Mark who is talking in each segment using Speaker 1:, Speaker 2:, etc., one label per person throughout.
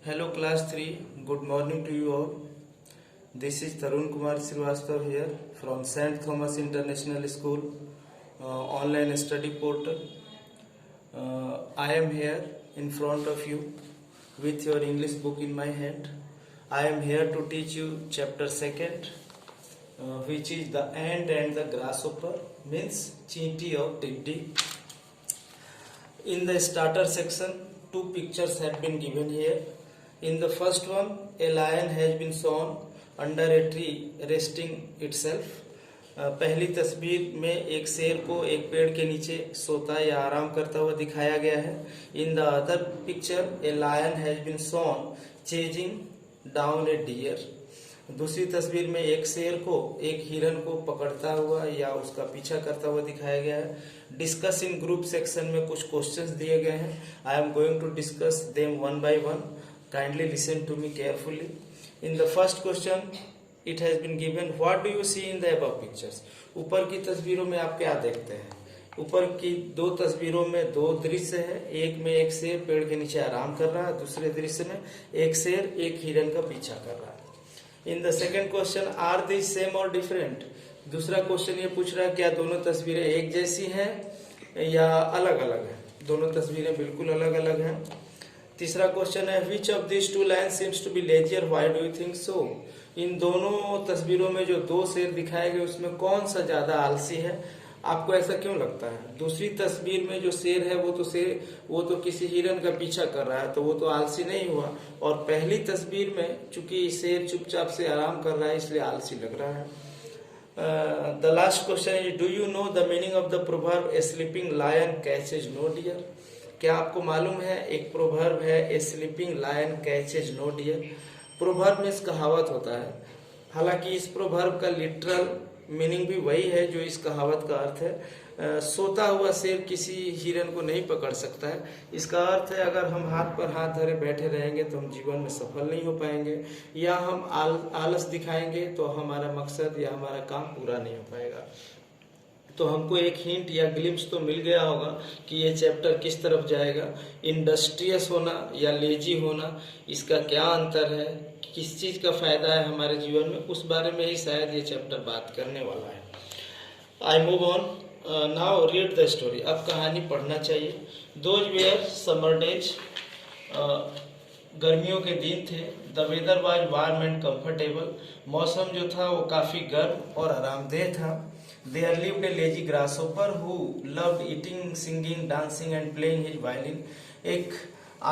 Speaker 1: Hello class 3, good morning to you all. This is Tarun Kumar Srivastava here from St. Thomas International School online study portal. I am here in front of you with your English book in my hand. I am here to teach you chapter 2nd, which is the ant and the grasshopper, means Chinti or Tiddy. In the starter section, two pictures have been given here. In the first one, a lion has been shown under a tree resting itself. पहली तस्वीर में एक शेर को एक पेड़ के नीचे सोता या आराम करता हुआ दिखाया गया है. In the other picture, a lion has been shown chasing down a deer. दूसरी तस्वीर में एक शेर को एक हिरन को पकड़ता हुआ या उसका पीछा करता हुआ दिखाया गया है. डिस्कस इन ग्रुप सेक्शन में कुछ क्वेश्चंस दिए गए हैं. I am going to discuss them one by one. Kindly listen to me carefully. In the first question it has been given, what do you see in the above pictures. ऊपर की तस्वीरों में आप क्या देखते हैं. ऊपर की दो तस्वीरों में दो दृश्य है. एक में एक शेर पेड़ के नीचे आराम कर रहा है, दूसरे दृश्य में एक शेर एक हिरन का पीछा कर रहा है. In the second question, are this same और डिफरेंट. दूसरा क्वेश्चन ये पूछ रहा है क्या दोनों तस्वीरें एक जैसी हैं या अलग अलग हैं. दोनों तस्वीरें बिल्कुल अलग अलग हैं. तीसरा क्वेश्चन है, which of this two line seems to be lazier, why do you think so. इन दोनों तस्वीरों में जो दो शेर दिखाए गए उसमें कौन सा ज्यादा आलसी है, आपको ऐसा क्यों लगता है. दूसरी तस्वीर में जो शेर है वो तो किसी हिरन का पीछा कर रहा है, तो वो तो आलसी नहीं हुआ. और पहली तस्वीर में चूंकि शेर चुपचाप से आराम कर रहा है इसलिए आलसी लग रहा है. The last question is, do you know the meaning of the proverb a sleeping lion catches no deer. क्या आपको मालूम है एक प्रोवर्ब है a sleeping lion catches no deer. Proverb में कहावत होता है. हालांकि इस प्रोवर्ब का लिटरल मीनिंग भी वही है जो इस कहावत का अर्थ है. सोता हुआ शेर किसी हिरन को नहीं पकड़ सकता है. इसका अर्थ है अगर हम हाथ पर हाथ धरे बैठे रहेंगे तो हम जीवन में सफल नहीं हो पाएंगे, या हम आलस दिखाएंगे तो हमारा मकसद या हमारा काम पूरा नहीं हो पाएगा. तो हमको एक हिंट या ग्लिम्स तो मिल गया होगा कि ये चैप्टर किस तरफ जाएगा. इंडस्ट्रियस होना या लेजी होना, इसका क्या अंतर है, किस चीज का फायदा है हमारे जीवन में, उस बारे में ही शायद ये चैप्टर बात करने वाला है. I move on. Now read the story. अब कहानी पढ़ना चाहिए. Those were summer days. गर्मियों के दिन थे. The weather was warm and comfortable. मौसम जो था वो काफी गर्म और आरामदेह था. There lived a lazy grasshopper who loved eating, singing, dancing and playing his violin. एक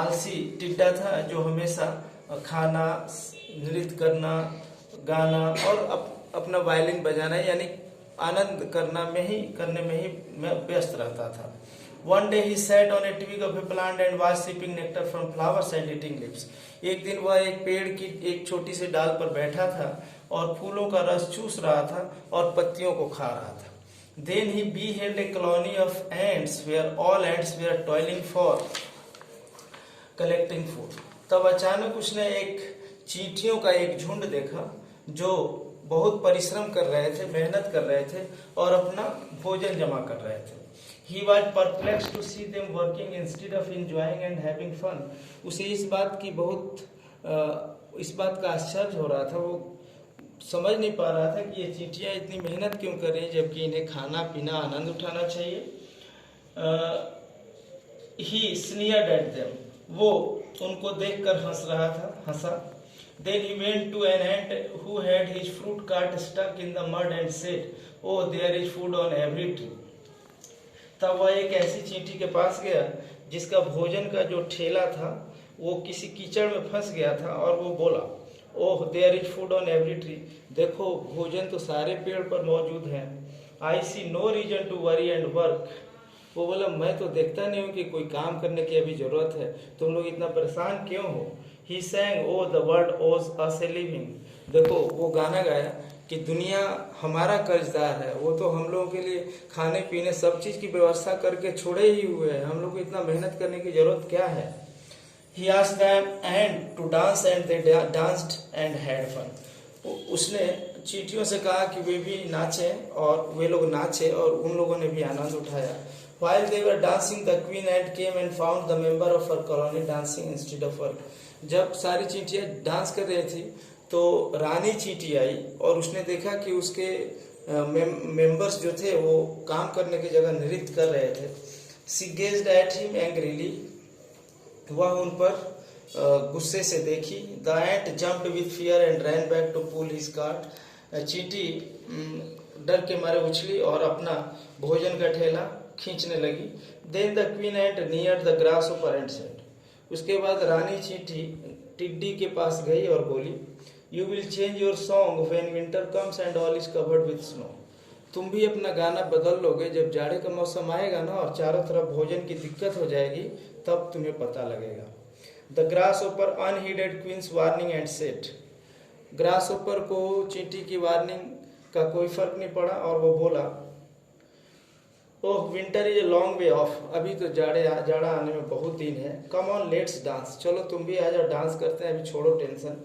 Speaker 1: आलसी टिड्डा था जो हमेशा खाना, नृत्य करना, गाना और अपना वायलिन बजाना यानी आनंद करने में ही व्यस्त रहता था. One day he sat on a twig of a plant and was sipping nectar from flowers and eating leaves. एक दिन वह एक पेड़ की एक छोटी सी डाल पर बैठा था और फूलों का रस चूस रहा था और पत्तियों को खा रहा था. Then he beheld a colony of ants where all ants were toiling for collecting food. तब अचानक उसने एक चींटियों का एक झुंड देखा जो बहुत परिश्रम कर रहे थे, मेहनत कर रहे थे और अपना भोजन जमा कर रहे थे. He was perplexed to see them working instead of enjoying and having fun. उसे इस बात का आश्चर्य हो रहा था. वो समझ नहीं पा रहा था कि ये चींटियां इतनी मेहनत क्यों कर रही हैं जबकि इन्हें खाना पीना आनंद उठाना चाहिए. He sneered at them. वो उनको देखकर हंसा. Then he went to an ant who had his fruit cart stuck in the mud and said, "Oh, there is food on every tree." तब वह एक ऐसी चींटी के पास गया जिसका भोजन का जो ठेला था वो किसी कीचड़ में फंस गया था और वो बोला, oh there is food on every tree. देखो भोजन तो सारे पेड़ पर मौजूद है. I see no reason to worry and work. वो बोला मैं तो देखता नहीं हूँ कि कोई काम करने की अभी जरूरत है, तुम लोग इतना परेशान क्यों हो. ही sang, oh the world owes us a living. देखो वो गाना गाया कि दुनिया हमारा कर्जदार है, वो तो हम लोगों के लिए खाने पीने सब चीज की व्यवस्था करके छोड़े ही हुए हैं, हम लोग को इतना मेहनत करने की जरूरत क्या है. He asked them and to dance and they danced and had fun. उसने चींटियों से कहा कि वे भी नाचें और वे लोग नाचे और उन लोगों ने भी आनंद उठाया. While they were dancing, the queen ant came and found the member of her colony dancing instead of her. जब सारी चींटियां डांस कर रही थी तो रानी चींटी आई और उसने देखा कि उसके मेंबर्स जो थे वो काम करने की जगह नृत्य कर रहे थे. She gazed at him angrily. वह उन पर गुस्से से देखी. The ant jumped with fear and ran back to pull his cart. चींटी डर के मारे उछली और अपना भोजन का ठेला खींचने लगी. Then the queen ant neared the grasshopper and said. उसके बाद रानी चींटी टिड्डी के पास गई और बोली, You will change your song when winter comes and all is covered with snow. तुम भी अपना गाना बदल लोगे जब जाड़े का मौसम आएगा ना और चारों तरफ भोजन की दिक्कत हो जाएगी, तब तुम्हें पता लगेगा. The grasshopper unheeded queen's warning and said. Grasshopper को चींटी की वार्निंग का कोई फर्क नहीं पड़ा और वो बोला, oh winter is a long way off. अभी तो जाड़ा आने में बहुत दिन है. Come on let's dance. चलो तुम भी आ जाओ, डांस करते हैं, अभी छोड़ो tension.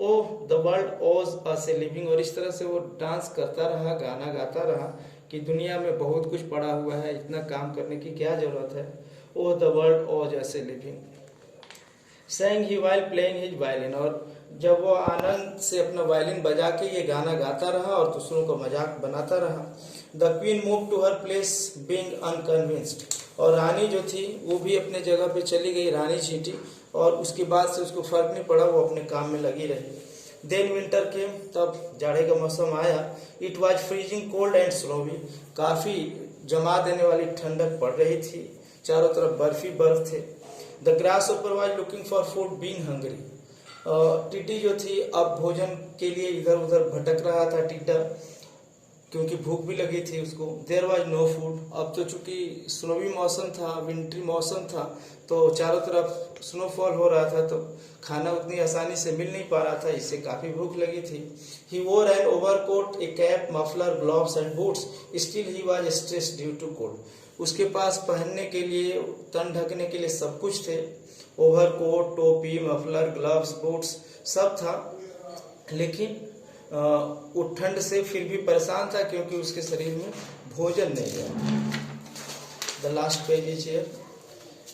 Speaker 1: Oh the world owes us a living. और इस तरह से वो डांस करता रहा, गाना गाता रहा कि दुनिया में बहुत कुछ पड़ा हुआ है, इतना काम करने की क्या जरूरत है. ओह the world owes us a living. sang he while playing his violin. और जब वो आनंद से अपना वायलिन बजा के ये गाना गाता रहा और दूसरों को मजाक बनाता रहा. The queen move to her place being unconvinced. और रानी जो थी वो भी अपने जगह पे चली गई, रानी चींटी, और उसके बाद से उसको फर्क नहीं पड़ा, वो अपने काम में लगी रही. देन विंटर केम. तब जाड़े का मौसम आया. It was freezing cold and snowy. काफी जमा देने वाली ठंडक पड़ रही थी, चारों तरफ बर्फ ही बर्फ थे. The grasshopper was looking for food being hungry. टिड्डी जो थी अब भोजन के लिए इधर उधर भटक रहा था टिड्डा, क्योंकि भूख भी लगी थी उसको. There was no food. अब तो चूंकि स्नोवी मौसम था, विंटरी मौसम था, तो चारों तरफ स्नोफॉल हो रहा था, तो खाना उतनी आसानी से मिल नहीं पा रहा था, इससे काफी भूख लगी थी. He wore an overcoat, a cap, muffler, gloves and boots. Still he was stressed due to cold. उसके पास पहनने के लिए, तन ढकने के लिए सब कुछ थे. ओवरकोट, टोपी, मफलर, ग्लव्स, बूट्स सब था, लेकिन वो ठंड से फिर भी परेशान था क्योंकि उसके शरीर में भोजन नहीं गया. The last page is here.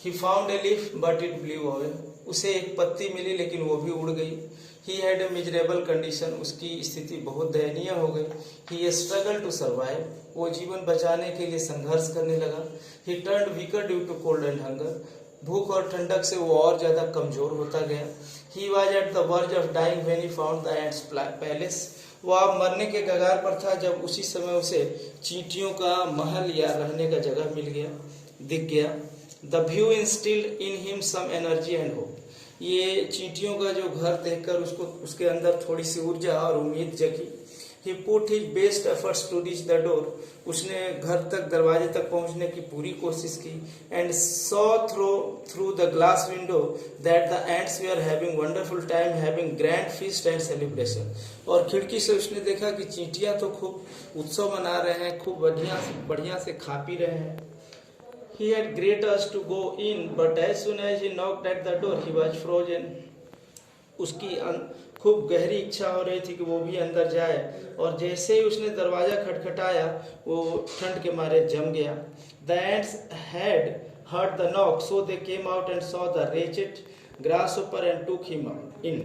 Speaker 1: He found a leaf but it blew away. उसे एक पत्ती मिली लेकिन वो भी उड़ गई. He had a miserable condition. उसकी स्थिति बहुत दयनीय हो गई. He struggle to survive. वो जीवन बचाने के लिए संघर्ष करने लगा. He turned weaker due to cold and hunger. भूख और ठंडक से वो और ज्यादा कमजोर होता गया. He was at the verge of dying when he found the ants palace. वो अब मरने के कगार पर था जब उसी समय उसे चींटियों का महल या रहने का जगह दिख गया. The view instilled in him some energy and hope. ये चींटियों का जो घर देखकर उसके अंदर थोड़ी सी ऊर्जा और उम्मीद जगी. He put his best efforts to reach the door. उसने घर तक, दरवाजे तक पहुंचने की पूरी कोशिश की. And saw through the glass window that the ants were having wonderful time, having grand feast and celebration. और खिड़की से उसने देखा कि चींटियां तो खूब उत्सव मना रहे हैं, खूब बढ़िया से खा पी रहे हैं. He had great urge to go in, but as soon as he knocked at the door, he was frozen. उसकी खूब गहरी इच्छा हो रही थी कि वो भी अंदर जाए, और जैसे ही उसने दरवाजा खटखटाया वो ठंड के मारे जम गया. The ants had heard the knock, so they came out and saw the wretched grasshopper and took him in.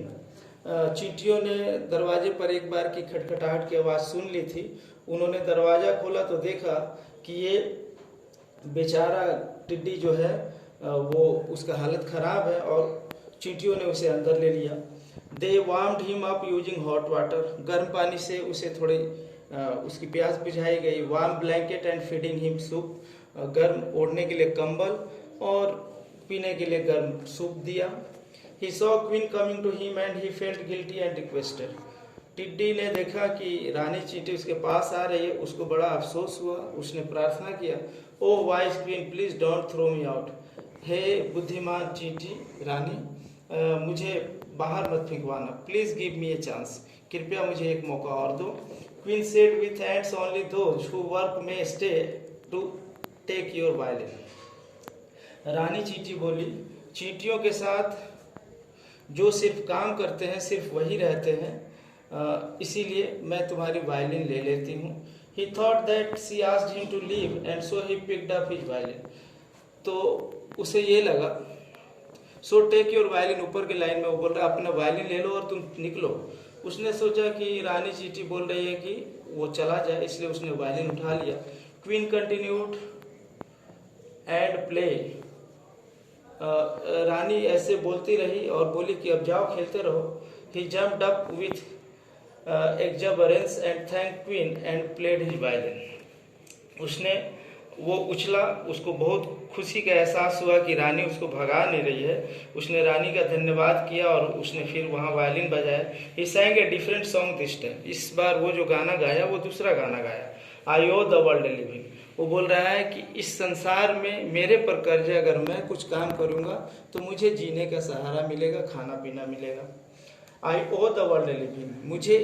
Speaker 1: चींटियों ने दरवाजे पर एक बार की खटखटाहट की आवाज सुन ली थी. उन्होंने दरवाजा खोला तो देखा कि ये बेचारा टिड्डी जो है वो उसका हालत खराब है, और चींटियों ने उसे अंदर ले लिया. They warmed him up using hot water. गर्म पानी से उसे थोड़ी उसकी प्यास बुझाई गई. Warm blanket and feeding him soup. गर्म ओढ़ने के लिए कंबल और पीने के लिए गर्म सूप दिया. He saw queen coming to him and he felt guilty and requested. टिड्डी ने देखा कि रानी चींटी उसके पास आ रही है, उसको बड़ा अफसोस हुआ. उसने प्रार्थना किया, o wise queen please don't throw me out. हे बुद्धिमान चींटी रानी, मुझे बाहर मत फेंकवाना. Please give me a chance. कृपया मुझे एक मौका और दो. Queen said with ants only those who work may stay to take your violin. रानी चींटी बोली, चींटियों के साथ जो सिर्फ काम करते हैं सिर्फ वही रहते हैं, इसीलिए मैं तुम्हारी वायलिन ले लेती हूँ. He thought that she asked him to leave and so he picked up his violin. तो उसे ये लगा, सो टेक योर वायलिन, ऊपर के लाइन में वो बोल रहा है अपना वायलिन ले लो और तुम निकलो। उसने सोचा कि रानी चींटी बोल रही है कि वो चला जाए, इसलिए उसने वायलिन उठा लिया। Queen continued and play. रानी ऐसे बोलती रही और बोली कि अब जाओ खेलते रहो। He jumped up with exuberance and thanked queen and played his violin. उसने वो उछला, उसको बहुत खुशी का एहसास हुआ कि रानी उसको भगा नहीं रही है। उसने रानी का धन्यवाद किया और उसने फिर वहाँ वायलिन बजाया। He sang a different song this time. इस बार वो जो गाना गाया वो दूसरा गाना गाया। I owe the world a living. वो बोल रहा है कि इस संसार में मेरे पर कर्ज है, अगर मैं कुछ काम करूँगा तो मुझे जीने का सहारा मिलेगा, खाना पीना मिलेगा। I owe the world a living. मुझे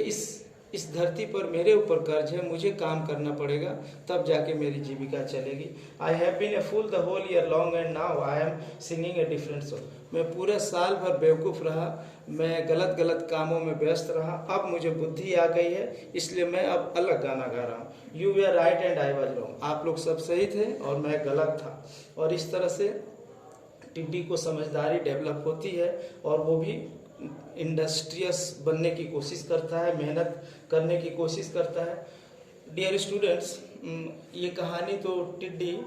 Speaker 1: इस धरती पर मेरे ऊपर कर्ज है, मुझे काम करना पड़ेगा, तब जाके मेरी जीविका चलेगी। I have been a fool the whole year long and now I am singing a different song. मैं पूरे साल भर बेवकूफ़ रहा, मैं गलत कामों में व्यस्त रहा, अब मुझे बुद्धि आ गई है, इसलिए मैं अब अलग गाना गा रहा हूँ। You were right and I was wrong. आप लोग सब सही थे और मैं गलत था। और इस तरह से टिड्डी को समझदारी डेवलप होती है और वो भी इंडस्ट्रियस बनने की कोशिश करता है, मेहनत करने की कोशिश करता है। डियर स्टूडेंट्स, ये कहानी तो टिड्डी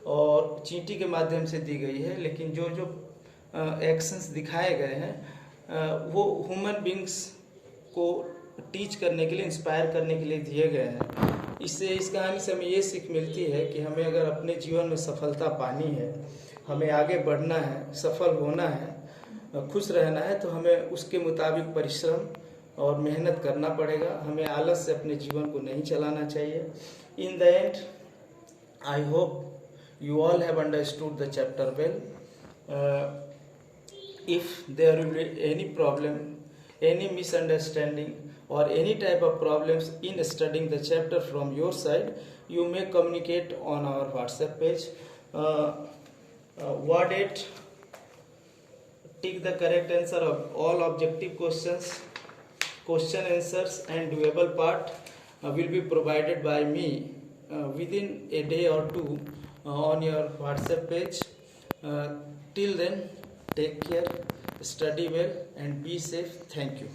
Speaker 1: और चींटी के माध्यम से दी गई है, लेकिन जो जो एक्शंस दिखाए गए हैं वो ह्यूमन बींग्स को टीच करने के लिए, इंस्पायर करने के लिए दिए गए हैं। इससे इस कहानी से हमें ये सीख मिलती है कि हमें अगर अपने जीवन में सफलता पानी है, हमें आगे बढ़ना है, सफल होना है, खुश रहना है, तो हमें उसके मुताबिक परिश्रम और मेहनत करना पड़ेगा। हमें आलस से अपने जीवन को नहीं चलाना चाहिए। In the end I hope you all have understood the chapter well. If there will be any problem, any misunderstanding or any type of problems in studying the chapter from your side, you may communicate on our WhatsApp page. Word it, tick the correct answer of all objective questions, question answers and doable part will be provided by me within a day or two on your WhatsApp page. Till then, take care, study well and be safe. Thank you.